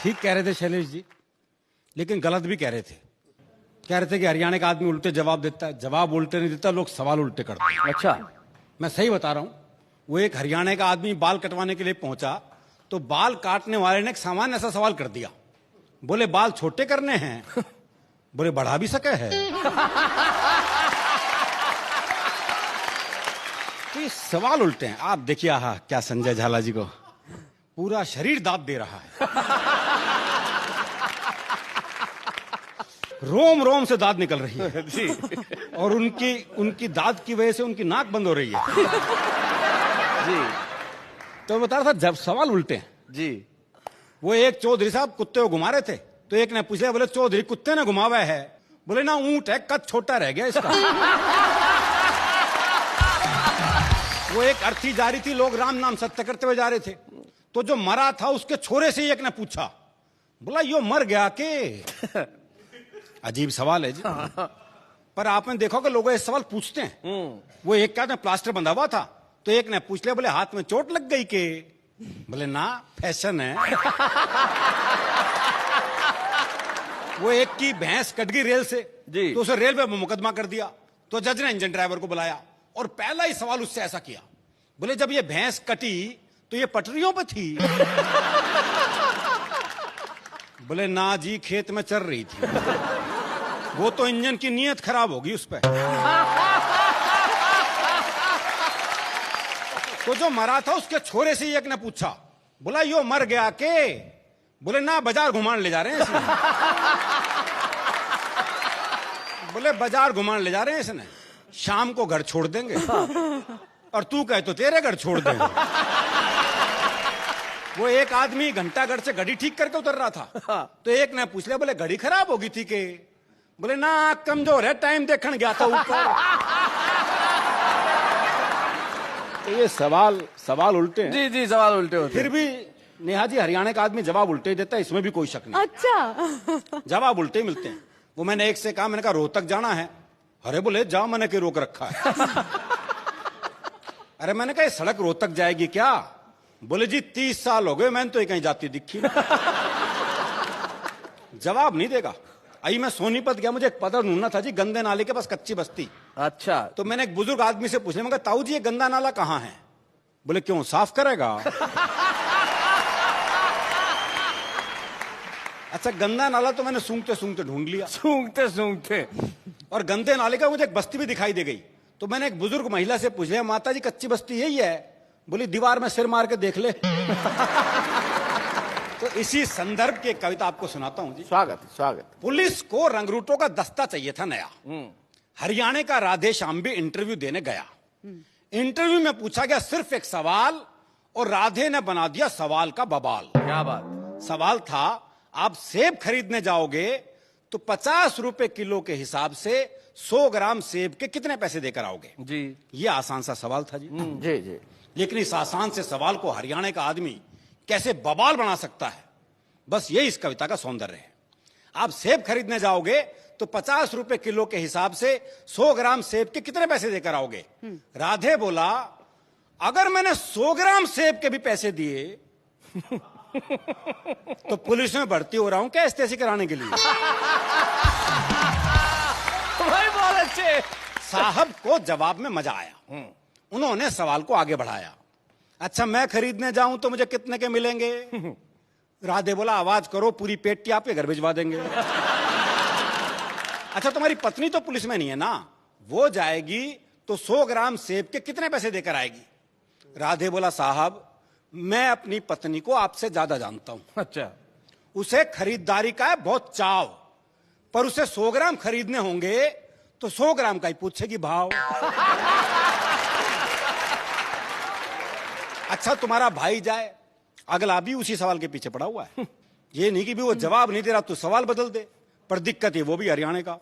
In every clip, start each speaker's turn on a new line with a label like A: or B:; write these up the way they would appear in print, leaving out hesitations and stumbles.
A: ठीक कह रहे थे शैलेश जी, लेकिन गलत भी कह रहे थे। कह रहे थे कि हरियाणा का आदमी उल्टे जवाब देता है, जवाब उल्टे नहीं देता, लोग सवाल उल्टे करते हैं।
B: अच्छा,
A: मैं सही बता रहा हूं। वो एक हरियाणा का आदमी बाल कटवाने के लिए पहुंचा, तो बाल काटने वाले ने एक सामान्य ऐसा सवाल कर दिया। बोले बाल छोटे करने हैं? बोले बढ़ा भी सके है। तो ये सवाल उल्टे हैं। आप देखिए, आहा क्या संजय झाला जी को पूरा शरीर दांत दे रहा है। रोम रोम से दांत निकल रही है
B: जी।
A: और उनकी दांत की वजह से उनकी नाक बंद हो रही है।
B: जी।
A: तो बता रहा था जब सवाल उल्टे हैं।
B: जी।
A: वो एक चौधरी साहब कुत्ते को घुमा रहे थे, तो एक ने पूछ लिया, बोले चौधरी कुत्ते ने घुमावा है? बोले ना, ऊंट है, कद छोटा रह गया इसका। वो एक अर्थी जा रही थी, लोग राम नाम सत्य करते हुए जा रहे थे, तो जो मरा था उसके छोरे से एक ने पूछा, बोला यो मर गया के? अजीब सवाल है जी। पर आपने देखा कि लोग ये सवाल पूछते हैं। वो एक क्या था, प्लास्टर बंधा हुआ था, तो एक ने पूछ लिया, बोले हाथ में चोट लग गई के? बोले ना, फैशन है। वो एक की भैंस कट गई रेल से
B: जी।
A: तो उसे रेल पे मुकदमा कर दिया, तो जज ने इंजन ड्राइवर को बुलाया और पहला ही सवाल उससे ऐसा किया, बोले जब ये भैंस कटी तो ये पटरियों पे थी? बोले ना जी, खेत में चल रही थी। वो तो इंजन की नीयत खराब होगी उस पे। तो जो मरा था उसके छोरे से एक ने पूछा, बोला यो मर गया के? बोले ना, बाजार घुमाने ले जा रहे हैं इसने। बोले बाजार घुमाने ले जा रहे हैं इसने, शाम को घर छोड़ देंगे। और तू कहे तो तेरे घर छोड़ देंगे। वो एक आदमी घंटाघर से घड़ी ठीक करके उतर रहा था, तो एक ने पूछ लिया, बोले घड़ी खराब होगी थी के? बोले ना, कमजोर है, टाइम देखने गया था ऊपर। तो ये सवाल उल्टे हैं।
B: जी जी, सवाल उल्टे होते
A: फिर भी नेहा जी, हरियाणा का आदमी जवाब उल्टे ही देता है, इसमें भी कोई शक नहीं।
C: अच्छा।
A: जवाब उल्टे ही मिलते हैं। वो मैंने एक से कहा, मैंने कहा रोहतक जाना है? अरे बोले जाओ, मैंने क्यों रोक रखा है? अरे मैंने कहा ये सड़क रोहतक जाएगी क्या? बोले जी 30 साल हो गए, मैंने तो ये कहीं जाती दिखी। जवाब नहीं देगा। आई मैं सोनीपत गया, मुझे एक पता ढूंढना था जी, गंदे नाले के पास कच्ची बस्ती।
B: अच्छा।
A: तो मैंने एक बुजुर्ग आदमी से पूछने, मैं कहा ताऊ जी ये गंदा नाला कहाँ है? बोले क्यों, साफ करेगा? अच्छा, गंदा नाला तो मैंने सूंघते सूंघते ढूंढ लिया।
B: सूंघते सूंघते।
A: और गंदे नाले का मुझे एक बस्ती भी दिखाई दे गई, तो मैंने एक बुजुर्ग महिला से पूछ लिया, माता जी कच्ची बस्ती यही है? बोली दीवार में सिर मार के देख ले। तो इसी संदर्भ की एक कविता आपको सुनाता हूं जी।
B: स्वागत स्वागत।
A: पुलिस को रंगरूटों का दस्ता चाहिए था नया। हरियाणा का राधे श्याम भी इंटरव्यू देने गया। इंटरव्यू में पूछा गया सिर्फ एक सवाल, और राधे ने बना दिया सवाल का बवाल।
B: क्या बात।
A: सवाल था, आप सेब खरीदने जाओगे तो 50 रुपए किलो के हिसाब से 100 ग्राम सेब के कितने पैसे देकर आओगे?
B: जी।
A: ये आसान सा सवाल था जी।
B: जी जी।
A: लेकिन इस आसान से सवाल को हरियाणा का आदमी कैसे बवाल बना सकता है, बस ये इस कविता का सौंदर्य है। आप सेब खरीदने जाओगे तो 50 रुपए किलो के हिसाब से 100 ग्राम सेब के कितने पैसे देकर आओगे? राधे बोला, अगर मैंने 100 ग्राम सेब के भी पैसे दिए तो पुलिस में भर्ती हो रहा हूं क्या एसटीसी कराने के लिए?
B: भाई बहुत अच्छे।
A: साहब को जवाब में मजा आया। उन्होंने सवाल को आगे बढ़ाया, अच्छा मैं खरीदने जाऊं तो मुझे कितने के मिलेंगे? राधे बोला, आवाज करो, पूरी पेटी आपके घर भिजवा देंगे। अच्छा तुम्हारी पत्नी तो पुलिस में नहीं है ना, वो जाएगी तो 100 ग्राम सेब के कितने पैसे देकर आएगी? राधे बोला, साहब मैं अपनी पत्नी को आपसे ज्यादा जानता हूं।
B: अच्छा।
A: उसे खरीदारी का है बहुत चाव, पर उसे 100 ग्राम खरीदने होंगे तो 100 ग्राम का ही पूछेगी भाव। अच्छा तुम्हारा भाई जाए, अगला भी उसी सवाल के पीछे पड़ा हुआ है। ये नहीं कि भी वो जवाब नहीं दे रहा तो सवाल बदल दे, पर दिक्कत है वो भी हरियाणा का।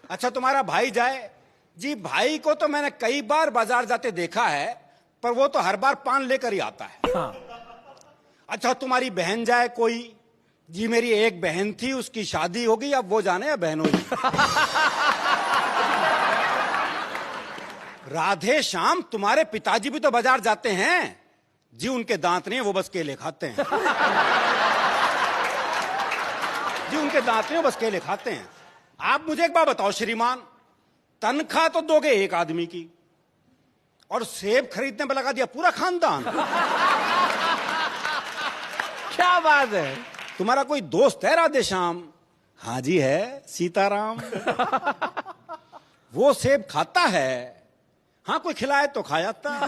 A: अच्छा तुम्हारा भाई जाए, जी भाई को तो मैंने कई बार बाजार जाते देखा है, पर वो तो हर बार पान लेकर ही आता है। अच्छा तुम्हारी बहन जाए कोई, जी मेरी एक बहन थी, उसकी शादी हो गई, अब वो जाने या बहनों जी। राधे श्याम तुम्हारे पिताजी भी तो बाजार जाते हैं, जी उनके दांत नहीं है, वो बस केले खाते हैं। जी उनके दांत नहीं है, वो बस केले खाते हैं। आप मुझे एक बात बताओ श्रीमान, तनख्वाह तो दोगे एक आदमी की और सेब खरीदने पर लगा दिया पूरा खानदान।
B: क्या बात है।
A: तुम्हारा कोई दोस्त है राधेश्याम? हाँ जी है, सीताराम। वो सेब खाता है, हाँ कोई खिलाए तो खा जाता है।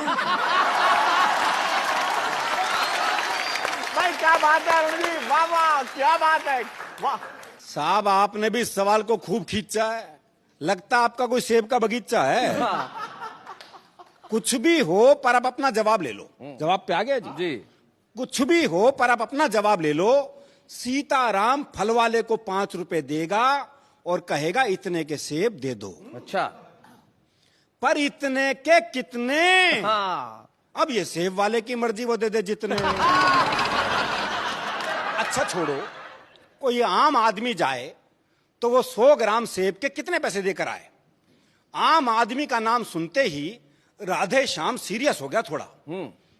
B: भाई क्या बात है अरुण जी, वाह वाह, क्या बात है, वाह।
A: साहब आपने भी इस सवाल को खूब खींचा है, लगता आपका कोई सेब का बगीचा है। कुछ भी हो पर आप अपना जवाब ले लो। जवाब पे आ गया जी?
B: जी।
A: कुछ भी हो पर आप अपना जवाब ले लो। सीताराम फल वाले को 5 रुपए देगा और कहेगा इतने के सेब दे दो।
B: अच्छा।
A: पर इतने के कितने?
B: हाँ।
A: अब ये सेब वाले की मर्जी, वो दे दे जितने। अच्छा छोड़ो, कोई आम आदमी जाए तो वो 100 ग्राम सेब के कितने पैसे देकर आए? आम आदमी का नाम सुनते ही राधेश्याम सीरियस हो गया थोड़ा।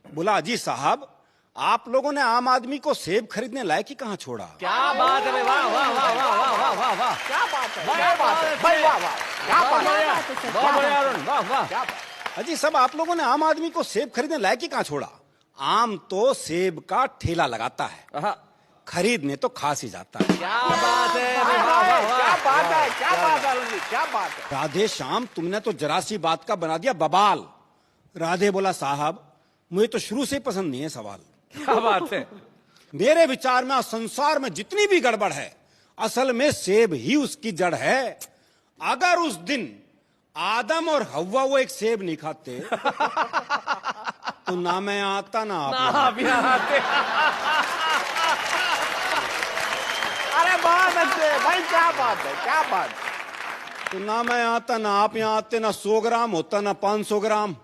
A: बोला अजी साहब, आप लोगों ने आम आदमी को सेब खरीदने लायक ही कहां छोड़ा?
B: क्या बात है, वाह वाह वाह वाह वाह वाह वाह वाह, क्या बात है, क्या बात है भाई, वाह वाह, क्या बात है, बहुत बढ़िया अरुण, वाह वाह।
A: अजी सब आप लोगों ने आम आदमी को सेब खरीदने लायक ही कहां छोड़ा? आम तो सेब का ठेला लगाता है, खरीदने तो खास ही जाता है।
B: क्या बात है, क्या बात है, क्या बात है अरुण जी, क्या बात है।
A: राधेश्याम तुमने तो जरा सी बात का बना दिया बवाल। राधे बोला साहब मुझे तो शुरू से ही पसंद नहीं है सवाल।
B: क्या बात है।
A: मेरे विचार में संसार में जितनी भी गड़बड़ है असल में सेब ही उसकी जड़ है। अगर उस दिन आदम और हव्वा वो एक सेब नहीं खाते तो ना मैं आता ना आप
B: आते। अरे बहुत अच्छे भाई, क्या बात है, क्या बात है।
A: तो ना मैं आता ना आप यहाँ आते, ना 100 ग्राम होता ना 500 ग्राम,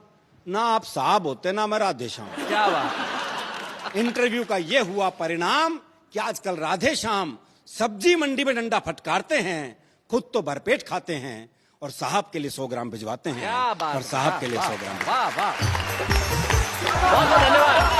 A: ना आप साहब होते ना मैं राधेश्याम।
B: क्या बात।
A: इंटरव्यू का ये हुआ परिणाम कि आजकल राधेश्याम सब्जी मंडी में डंडा फटकारते हैं, खुद तो भरपेट खाते हैं और साहब के लिए 100 ग्राम भिजवाते हैं।
B: क्या बात।
A: और साहब के लिए 100 ग्राम।
B: वाह वाह, बहुत बहुत धन्यवाद।